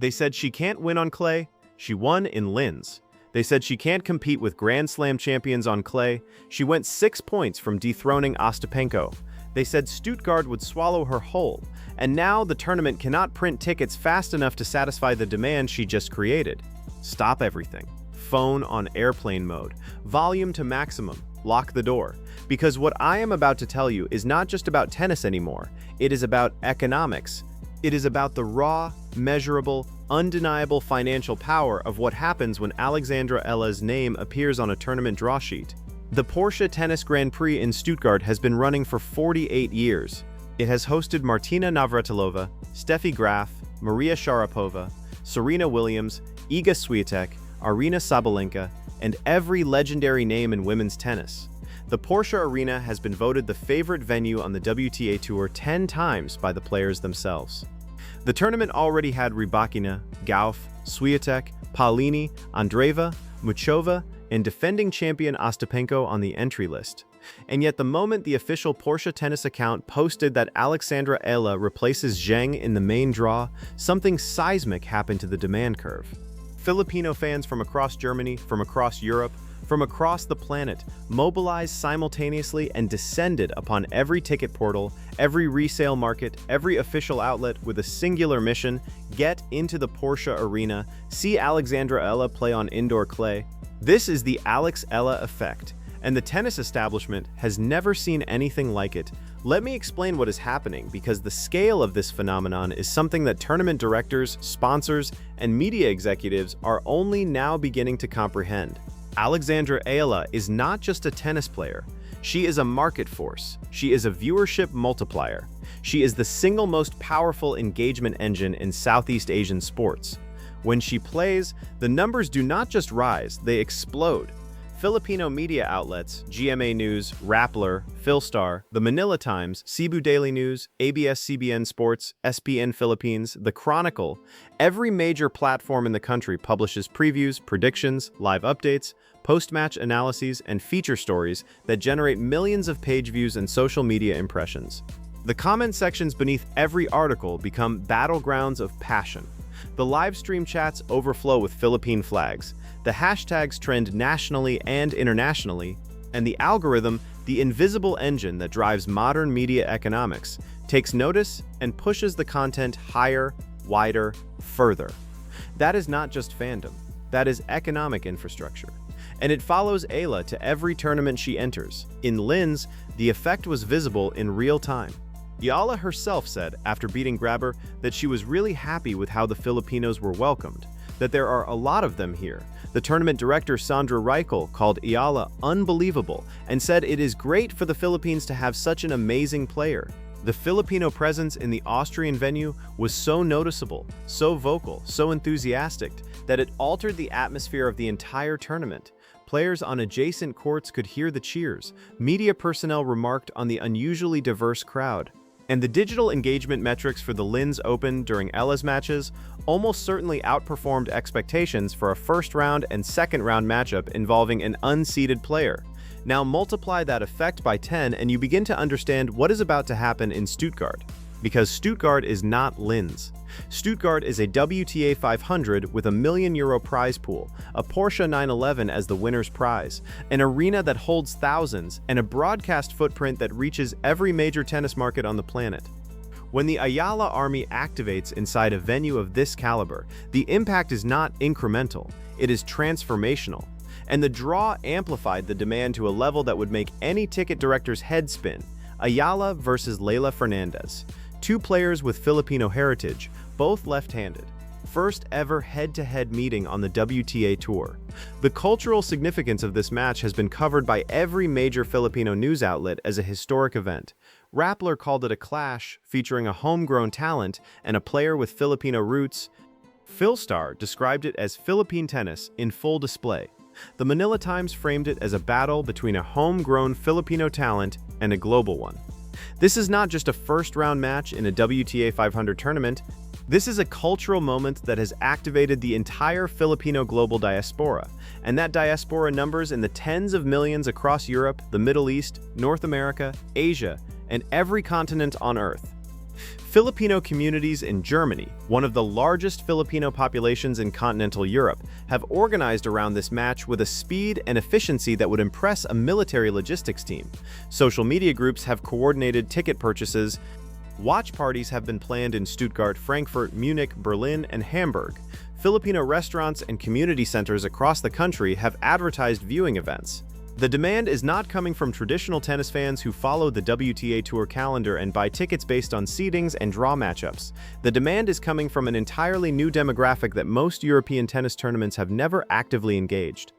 They said she can't win on clay. She won in Linz. They said she can't compete with Grand Slam champions on clay. She went 6 points from dethroning Ostapenko. They said Stuttgart would swallow her whole. And now the tournament cannot print tickets fast enough to satisfy the demand she just created. Stop everything. Phone on airplane mode. Volume to maximum. Lock the door. Because what I am about to tell you is not just about tennis anymore. It is about economics. It is about the raw, measurable, undeniable financial power of what happens when Alexandra Eala's name appears on a tournament draw sheet. The Porsche Tennis Grand Prix in Stuttgart has been running for 48 years. It has hosted Martina Navratilova, Steffi Graf, Maria Sharapova, Serena Williams, Iga Swiatek, Aryna Sabalenka, and every legendary name in women's tennis. The Porsche Arena has been voted the favorite venue on the WTA Tour 10 times by the players themselves. The tournament already had Rybakina, Gauff, Swiatek, Paolini, Andreeva, Muchova, and defending champion Ostapenko on the entry list. And yet the moment the official Porsche tennis account posted that Alexandra Eala replaces Zheng in the main draw, something seismic happened to the demand curve. Filipino fans from across Germany, from across Europe, from across the planet, mobilized simultaneously and descended upon every ticket portal, every resale market, every official outlet with a singular mission: get into the Porsche Arena, see Alexandra Eala play on indoor clay. This is the Alex Eala effect, and the tennis establishment has never seen anything like it. Let me explain what is happening, because the scale of this phenomenon is something that tournament directors, sponsors, and media executives are only now beginning to comprehend. Alexandra Eala is not just a tennis player. She is a market force. She is a viewership multiplier. She is the single most powerful engagement engine in Southeast Asian sports. When she plays, the numbers do not just rise, they explode. Filipino media outlets, GMA News, Rappler, Philstar, The Manila Times, Cebu Daily News, ABS-CBN Sports, SPN Philippines, The Chronicle, every major platform in the country publishes previews, predictions, live updates, post-match analyses, and feature stories that generate millions of page views and social media impressions. The comment sections beneath every article become battlegrounds of passion. The live stream chats overflow with Philippine flags. The hashtags trend nationally and internationally, and the algorithm, the invisible engine that drives modern media economics, takes notice and pushes the content higher, wider, further. That is not just fandom, that is economic infrastructure. And it follows Eala to every tournament she enters. In Linz, the effect was visible in real time. Eala herself said, after beating Grabber, that she was really happy with how the Filipinos were welcomed, that there are a lot of them here. The tournament director Sandra Reichel called Eala unbelievable and said it is great for the Philippines to have such an amazing player. The Filipino presence in the Austrian venue was so noticeable, so vocal, so enthusiastic, that it altered the atmosphere of the entire tournament. Players on adjacent courts could hear the cheers. Media personnel remarked on the unusually diverse crowd. And the digital engagement metrics for the Linz Open during Eala's matches almost certainly outperformed expectations for a first-round and second-round matchup involving an unseeded player. Now multiply that effect by 10 and you begin to understand what is about to happen in Stuttgart. Because Stuttgart is not Linz. Stuttgart is a WTA 500 with a €1 million prize pool, a Porsche 911 as the winner's prize, an arena that holds thousands, and a broadcast footprint that reaches every major tennis market on the planet. When the Ayala army activates inside a venue of this caliber, the impact is not incremental, it is transformational. And the draw amplified the demand to a level that would make any ticket director's head spin. Ayala versus Leylah Fernandez. Two players with Filipino heritage, both left-handed. First ever head-to-head meeting on the WTA Tour. The cultural significance of this match has been covered by every major Filipino news outlet as a historic event. Rappler called it a clash featuring a homegrown talent and a player with Filipino roots. Philstar described it as Philippine tennis in full display. The Manila Times framed it as a battle between a homegrown Filipino talent and a global one. This is not just a first-round match in a WTA 500 tournament. This is a cultural moment that has activated the entire Filipino global diaspora, and that diaspora numbers in the tens of millions across Europe, the Middle East, North America, Asia, and every continent on Earth. Filipino communities in Germany, one of the largest Filipino populations in continental Europe, have organized around this match with a speed and efficiency that would impress a military logistics team. Social media groups have coordinated ticket purchases. Watch parties have been planned in Stuttgart, Frankfurt, Munich, Berlin, and Hamburg. Filipino restaurants and community centers across the country have advertised viewing events. The demand is not coming from traditional tennis fans who follow the WTA Tour calendar and buy tickets based on seedings and draw matchups. The demand is coming from an entirely new demographic that most European tennis tournaments have never actively engaged.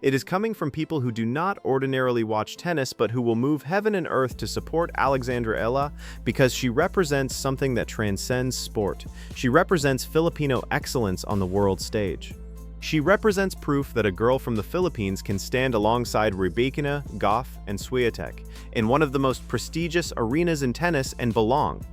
It is coming from people who do not ordinarily watch tennis but who will move heaven and earth to support Alexandra Eala because she represents something that transcends sport. She represents Filipino excellence on the world stage. She represents proof that a girl from the Philippines can stand alongside Rybakina, Goff, and Swiatek in one of the most prestigious arenas in tennis and belong.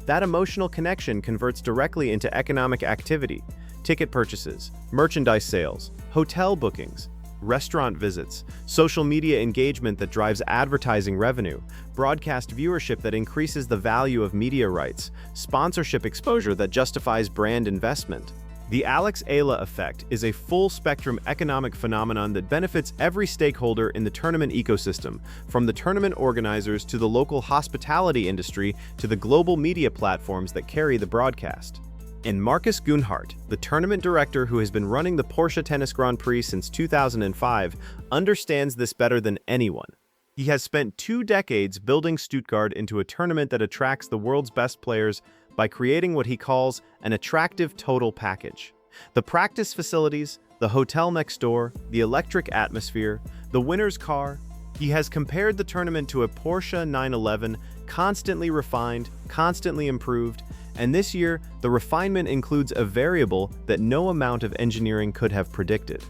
That emotional connection converts directly into economic activity, ticket purchases, merchandise sales, hotel bookings, restaurant visits, social media engagement that drives advertising revenue, broadcast viewership that increases the value of media rights, sponsorship exposure that justifies brand investment. The Alex Eala effect is a full-spectrum economic phenomenon that benefits every stakeholder in the tournament ecosystem, from the tournament organizers to the local hospitality industry to the global media platforms that carry the broadcast. And Markus Gunhart, the tournament director who has been running the Porsche Tennis Grand Prix since 2005, understands this better than anyone. He has spent 2 decades building Stuttgart into a tournament that attracts the world's best players by creating what he calls an attractive total package. The practice facilities, the hotel next door, the electric atmosphere, the winner's car. He has compared the tournament to a Porsche 911, constantly refined, constantly improved, and this year, the refinement includes a variable that no amount of engineering could have predicted.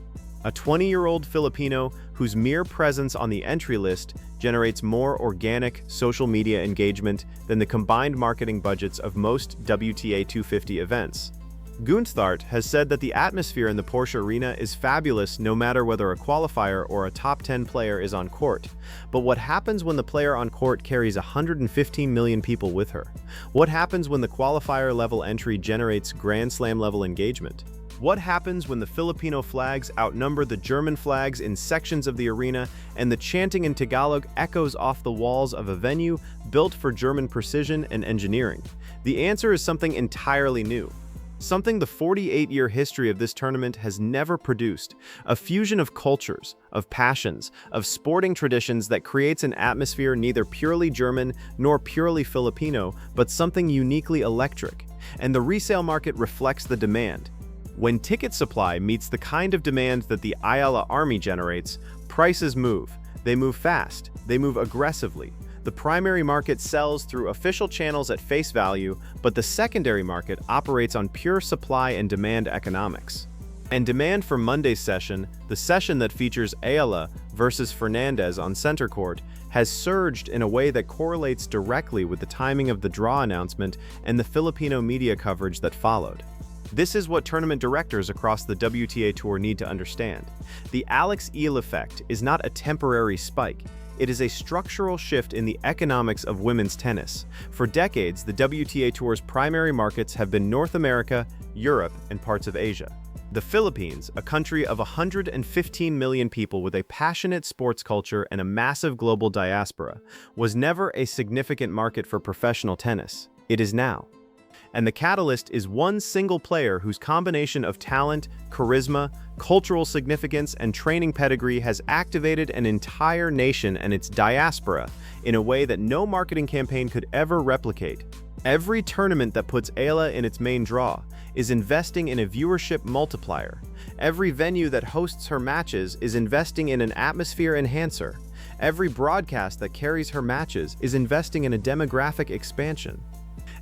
A 20-year-old Filipino whose mere presence on the entry list generates more organic social media engagement than the combined marketing budgets of most WTA 250 events. Gunthart has said that the atmosphere in the Porsche Arena is fabulous no matter whether a qualifier or a top 10 player is on court. But what happens when the player on court carries 115 million people with her? What happens when the qualifier-level entry generates Grand Slam-level engagement? What happens when the Filipino flags outnumber the German flags in sections of the arena and the chanting in Tagalog echoes off the walls of a venue built for German precision and engineering? The answer is something entirely new. Something the 48-year history of this tournament has never produced, a fusion of cultures, of passions, of sporting traditions that creates an atmosphere neither purely German nor purely Filipino, but something uniquely electric. And the resale market reflects the demand. When ticket supply meets the kind of demand that the Ayala army generates, prices move. They move fast. They move aggressively. The primary market sells through official channels at face value, but the secondary market operates on pure supply and demand economics. And demand for Monday's session, the session that features Ayala versus Fernandez on center court, has surged in a way that correlates directly with the timing of the draw announcement and the Filipino media coverage that followed. This is what tournament directors across the WTA Tour need to understand. The Alex Eala effect is not a temporary spike. It is a structural shift in the economics of women's tennis. For decades, the WTA Tour's primary markets have been North America, Europe, and parts of Asia. The Philippines, a country of 115 million people with a passionate sports culture and a massive global diaspora, was never a significant market for professional tennis. It is now. And the catalyst is one single player whose combination of talent, charisma, cultural significance, and training pedigree has activated an entire nation and its diaspora in a way that no marketing campaign could ever replicate. Every tournament that puts Ayala in its main draw is investing in a viewership multiplier. Every venue that hosts her matches is investing in an atmosphere enhancer. Every broadcast that carries her matches is investing in a demographic expansion.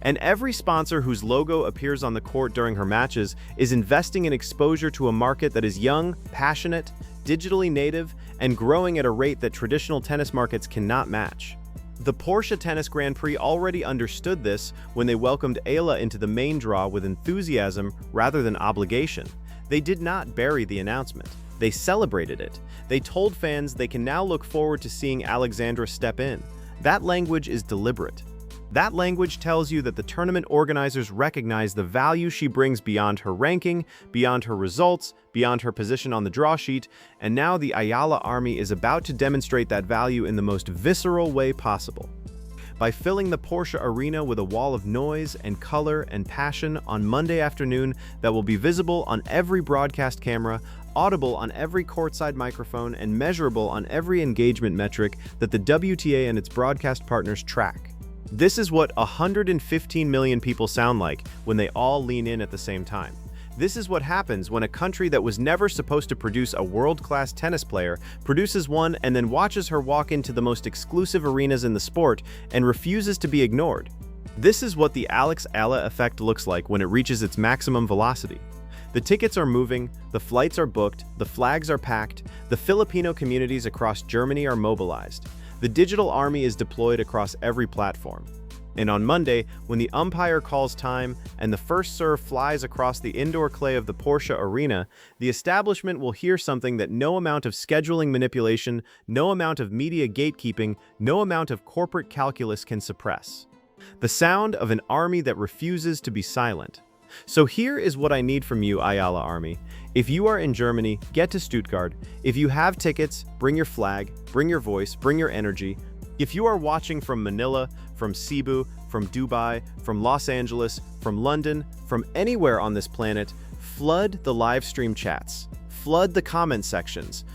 And every sponsor whose logo appears on the court during her matches is investing in exposure to a market that is young, passionate, digitally native, and growing at a rate that traditional tennis markets cannot match. The Porsche Tennis Grand Prix already understood this when they welcomed Ayala into the main draw with enthusiasm rather than obligation. They did not bury the announcement. They celebrated it. They told fans they can now look forward to seeing Alexandra step in. That language is deliberate. That language tells you that the tournament organizers recognize the value she brings beyond her ranking, beyond her results, beyond her position on the draw sheet, and now the Ayala army is about to demonstrate that value in the most visceral way possible. By filling the Porsche Arena with a wall of noise and color and passion on Monday afternoon that will be visible on every broadcast camera, audible on every courtside microphone, and measurable on every engagement metric that the WTA and its broadcast partners track. This is what 115 million people sound like when they all lean in at the same time. This is what happens when a country that was never supposed to produce a world-class tennis player produces one and then watches her walk into the most exclusive arenas in the sport and refuses to be ignored. This is what the Alexandra Eala effect looks like when it reaches its maximum velocity. The tickets are moving, the flights are booked, the flags are packed, the Filipino communities across Germany are mobilized. The digital army is deployed across every platform. And on Monday, when the umpire calls time and the first serve flies across the indoor clay of the Porsche Arena, the establishment will hear something that no amount of scheduling manipulation, no amount of media gatekeeping, no amount of corporate calculus can suppress. The sound of an army that refuses to be silent. So here is what I need from you, Ayala Army. If you are in Germany, get to Stuttgart. If you have tickets, bring your flag, bring your voice, bring your energy. If you are watching from Manila, from Cebu, from Dubai, from Los Angeles, from London, from anywhere on this planet, flood the live stream chats, flood the comment sections.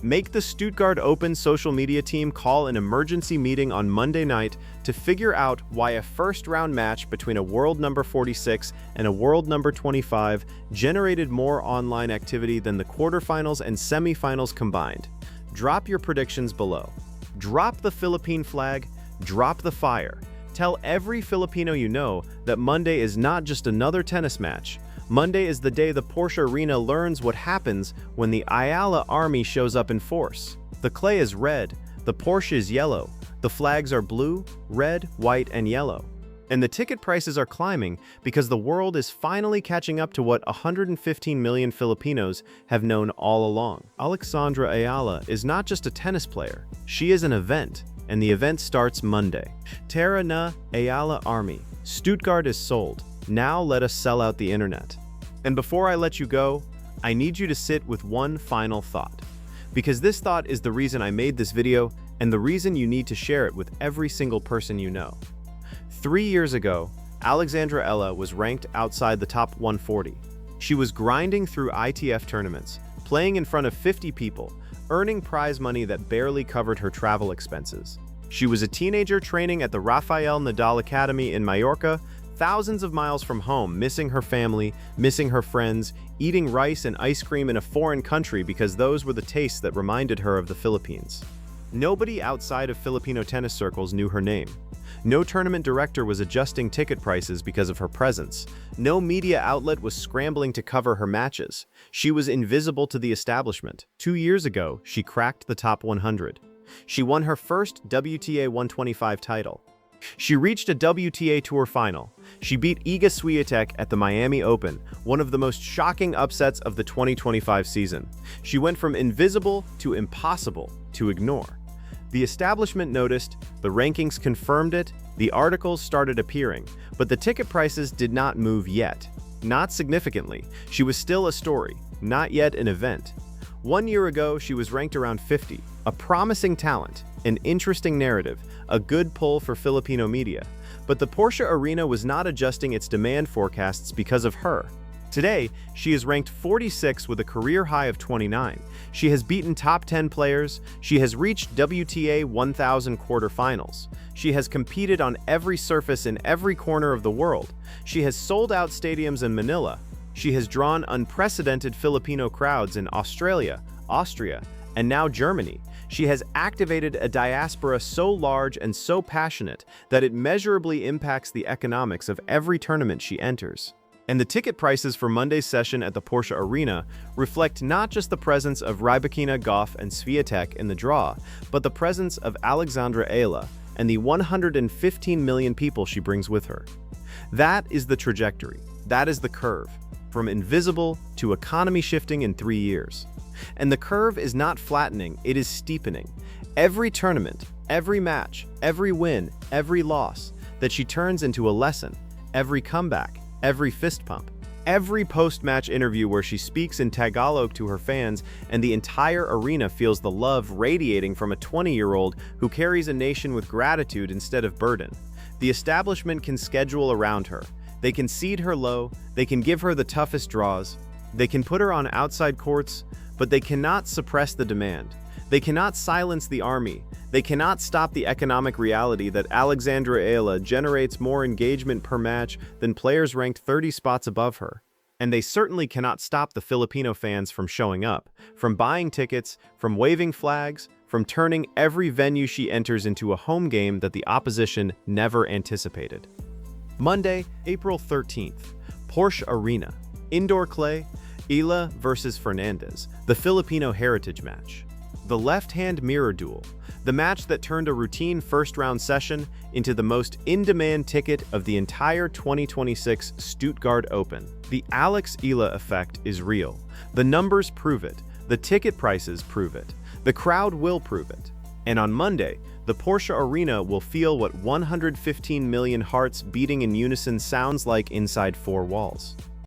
Make the Stuttgart Open social media team call an emergency meeting on Monday night to figure out why a first-round match between a world number 46 and a world number 25 generated more online activity than the quarterfinals and semifinals combined. Drop your predictions below. Drop the Philippine flag, drop the fire. Tell every Filipino you know that Monday is not just another tennis match. Monday is the day the Porsche Arena learns what happens when the Ayala army shows up in force. The clay is red, the Porsche is yellow, the flags are blue, red, white, and yellow. And the ticket prices are climbing because the world is finally catching up to what 115 million Filipinos have known all along. Alexandra Eala is not just a tennis player, she is an event, and the event starts Monday. Tara na Ayala Army. Stuttgart is sold. Now let us sell out the internet. And before I let you go, I need you to sit with one final thought. Because this thought is the reason I made this video and the reason you need to share it with every single person you know. 3 years ago, Alexandra Eala was ranked outside the top 140. She was grinding through ITF tournaments, playing in front of 50 people, earning prize money that barely covered her travel expenses. She was a teenager training at the Rafael Nadal Academy in Mallorca, thousands of miles from home, missing her family, missing her friends, eating rice and ice cream in a foreign country because those were the tastes that reminded her of the Philippines. Nobody outside of Filipino tennis circles knew her name. No tournament director was adjusting ticket prices because of her presence. No media outlet was scrambling to cover her matches. She was invisible to the establishment. 2 years ago, she cracked the top 100. She won her first WTA 125 title. She reached a WTA Tour final. She beat Iga Swiatek at the Miami Open, one of the most shocking upsets of the 2025 season. She went from invisible to impossible to ignore. The establishment noticed, the rankings confirmed it, the articles started appearing, but the ticket prices did not move yet. Not significantly. She was still a story, not yet an event. 1 year ago, she was ranked around 50, a promising talent, an interesting narrative, a good pull for Filipino media. But the Porsche Arena was not adjusting its demand forecasts because of her. Today, she is ranked 46 with a career high of 29. She has beaten top 10 players. She has reached WTA 1000 quarterfinals. She has competed on every surface in every corner of the world. She has sold out stadiums in Manila. She has drawn unprecedented Filipino crowds in Australia, Austria, and now Germany. She has activated a diaspora so large and so passionate that it measurably impacts the economics of every tournament she enters. And the ticket prices for Monday's session at the Porsche Arena reflect not just the presence of Rybakina, Gauff, and Swiatek in the draw, but the presence of Alexandra Eala and the 115 million people she brings with her. That is the trajectory. That is the curve, from invisible to economy shifting in 3 years. And the curve is not flattening, it is steepening. Every tournament, every match, every win, every loss, that she turns into a lesson. Every comeback, every fist pump, every post-match interview where she speaks in Tagalog to her fans, and the entire arena feels the love radiating from a 20-year-old who carries a nation with gratitude instead of burden. The establishment can schedule around her. They can seed her low, they can give her the toughest draws, they can put her on outside courts, but they cannot suppress the demand. They cannot silence the army. They cannot stop the economic reality that Alexandra Eala generates more engagement per match than players ranked 30 spots above her. And they certainly cannot stop the Filipino fans from showing up, from buying tickets, from waving flags, from turning every venue she enters into a home game that the opposition never anticipated. Monday, April 13th, Porsche Arena. Indoor clay, Eala versus Fernandez, the Filipino heritage match. The left-hand mirror duel, the match that turned a routine first-round session into the most in-demand ticket of the entire 2026 Stuttgart Open. The Alex Eala effect is real. The numbers prove it. The ticket prices prove it. The crowd will prove it. And on Monday, the Porsche Arena will feel what 115 million hearts beating in unison sounds like inside four walls.